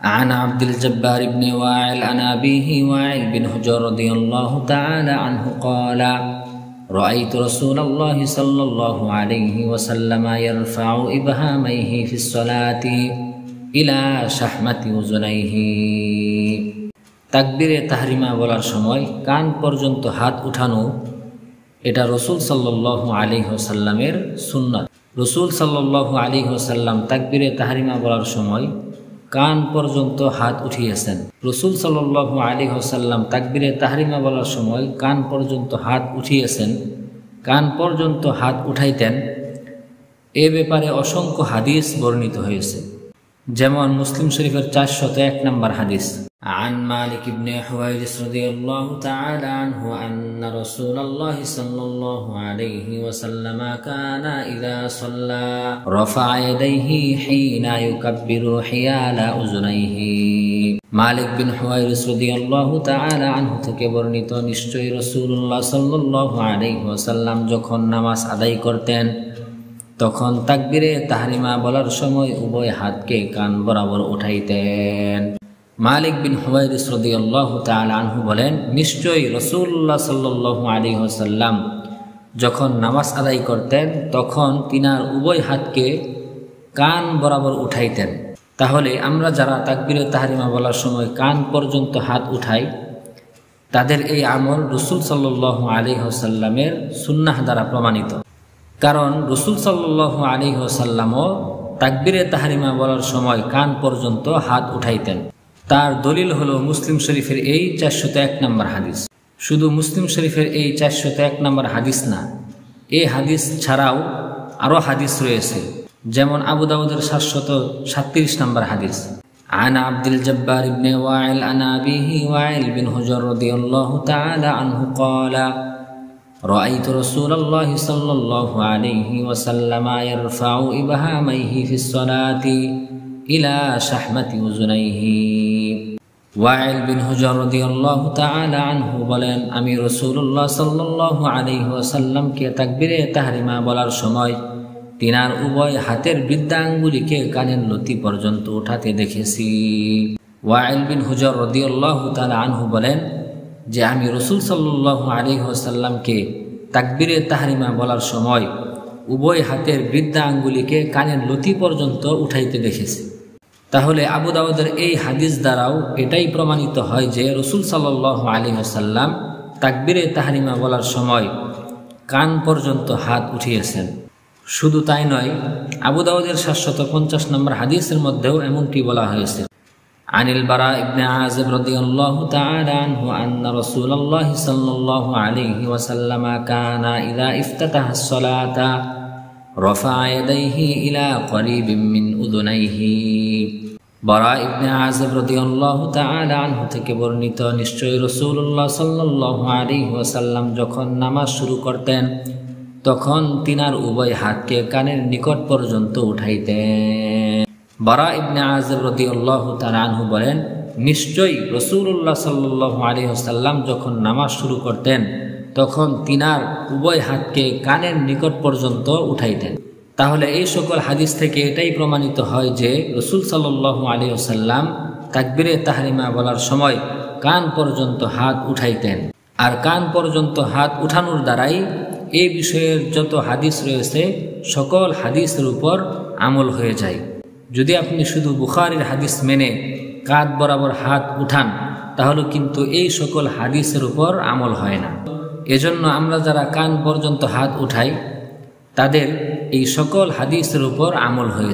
عن عبد الجبار بن وائل عن أبيه وائل بن حجر رضي الله تعالى عنه قال رأيت رسول الله صلى الله عليه وسلم يرفع إبهاميه في الصلاة إلى شحمة أذنيه তাকবীরে তাহরিমা বলার সময় কান পর্যন্ত হাত উঠানো এটা রাসূল সাল্লাল্লাহু আলাইহি ওয়াসাল্লামের সুন্নাত। রাসূল সাল্লাল্লাহু আলাইহি ওয়াসাল্লাম তাকবীরে তাহরিমা বলার সময় কান পর্যন্ত হাত উঠিয়েছেন। রাসূল সাল্লাল্লাহু আলাইহি ওয়াসাল্লাম তাকবীরে তাহরিমা বলার সময় কান পর্যন্ত হাত উঠিয়েছেন, কান পর্যন্ত হাত উঠাইতেন। এ ব্যাপারে অসংখ্য হাদিস বর্ণিত হয়েছে, যেমন মুসলিম শরীফের 401 নম্বর হাদিস। عن مالك بن حويرث رضي الله تعالى عنه أن رسول الله صلى الله عليه وسلم كان إذا صلى رفع يديه حين يكبر حيال أذنيه। মালিক বিন হুয়াইরিস রাদিয়াল্লাহু তাআলা আনহু থেকে বর্ণিত, নিশ্চয়ই রাসূলুল্লাহ সাল্লাল্লাহু আলাইহি ওয়াসাল্লাম যখন নামাজ আদায় করতেন তখন তাকবীরে তাহরিমা বলার সময় উভয় হাতকে কান বরাবর উঠাইতেন। মালিক বিন হুয়াইরিস রাদিয়াল্লাহু তাআলা আনহু বলেন, নিশ্চয়ই রাসূলুল্লাহ সাল্লাল্লাহু আলাইহি ওয়াসাল্লাম যখন নামাজ আদায় করতেন তখন তিনার উভয় হাতকে কান বরাবর উঠাইতেন। তাহলে আমরা যারা তাকবীরে তাহরিমা বলার সময় কান পর্যন্ত হাত উঠাই, তাদের এই আমল রাসূল সাল্লাল্লাহু আলাইহি ওয়াসাল্লামের সুন্নাহ দ্বারা প্রমাণিত। কারণ রাসূল সাল্লাল্লাহু আলাইহি ওয়াসাল্লামও তাকবীরে তাহরিমা বলার সময় কান পর্যন্ত হাত উঠাইতেন। তার দলিল হলো মুসলিম শরীফের এই 401 নম্বর হাদিস। শুধু মুসলিম শরীফের এই 401 নম্বর হাদিস না, এই হাদিস ছাড়াও আরও হাদিস রয়েছে, যেমন আবু দাউদের 737 নম্বর হাদিস। عن عبد الجبار بن وائل عن أبيه وائل بن حجر رضي الله تعالى عنه قال رأيت رسول الله صلى الله عليه وسلم يرفع إبهاميه في الصلاة إلى شحمة أذنيه। ওয়াইল বিন হুজর রাদিয়াল্লাহু তাআলা আনহু বলেন, আমি রাসূলুল্লাহ সাল্লাল্লাহু আলাইহি ওয়াসাল্লামকে তাকবীরে তাহরিমা বলার সময় তিনার উভয় হাতের বৃদ্ধাঙ্গুলিকে কানের লতি পর্যন্ত উঠাতে দেখেছি। ওয়াইল বিন হুজর রাদিয়াল্লাহু তাআলা আনহু বলেন যে আমি রাসূল সাল্লাল্লাহু আলাইহি ওয়াসাল্লামকে তাকবীরে তাহরিমা বলার সময় উভয় হাতের বৃদ্ধা আঙ্গুলিকে কানের লতি পর্যন্ত উঠাইতে দেখেছি। তাহলে আবু দাউদের এই হাদিস দ্বারাও এটাই প্রমাণিত হয় যে রাসূল সাল্লাল্লাহু আলাইহি ওয়াসাল্লাম তাকবীরে তাহরিমা বলার সময় কান পর্যন্ত হাত উঠিয়েছেন। শুধু তাই নয়, আবু দাউদের 750 নম্বর হাদিসের মধ্যেও এমনটি বলা হয়েছে। عن البراء بن عازب رضي الله تعالى عنه أن رسول الله صلى الله عليه وسلم كان إذا افتتح الصلاة رفع يديه إلى قريب من أذنيه। বারা ইবনে আযিব রাদিয়াল্লাহু তাআলা আনহু থেকে বর্ণিত, নিশ্চয়ই রাসূলুল্লাহ সাল্লাল্লাহু আলাইহি ওয়াসাল্লাম যখন নামাজ শুরু করতেন তখন তিনার উভয় হাতকে কানের নিকট পর্যন্ত উঠাইতেন। বারা ইবনে আযিব রাদিয়াল্লাহু তাআলা আনহু বলেন, নিশ্চয়ই রাসূলুল্লাহ সাল্লাল্লাহু আলাইহি ওয়াসাল্লাম যখন নামাজ শুরু করতেন তখন তিনার উভয় হাতকে কানের নিকট পর্যন্ত উঠাইতেন। তাহলে এই সকল হাদিস থেকে এটাই প্রমাণিত হয় যে রাসূল সাল্লাল্লাহু আলাইহি ওয়াসাল্লাম তাকবীরে তাহরিমা বলার সময় কান পর্যন্ত হাত উঠাইতেন। আর কান পর্যন্ত হাত উঠানোর দ্বারাই এই বিষয়ের যত হাদিস রয়েছে সকল হাদিসের উপর আমল হয়ে যায়। যদি আপনি শুধু বুখারীর হাদিস মেনে কাঁধ বরাবর হাত উঠান তাহলে কিন্তু এই সকল হাদিসের উপর আমল হয় না। এজন্য আমরা যারা কান পর্যন্ত হাত উঠাই তাদের এই সকল হাদিসের উপর আমল হয়ে যায়।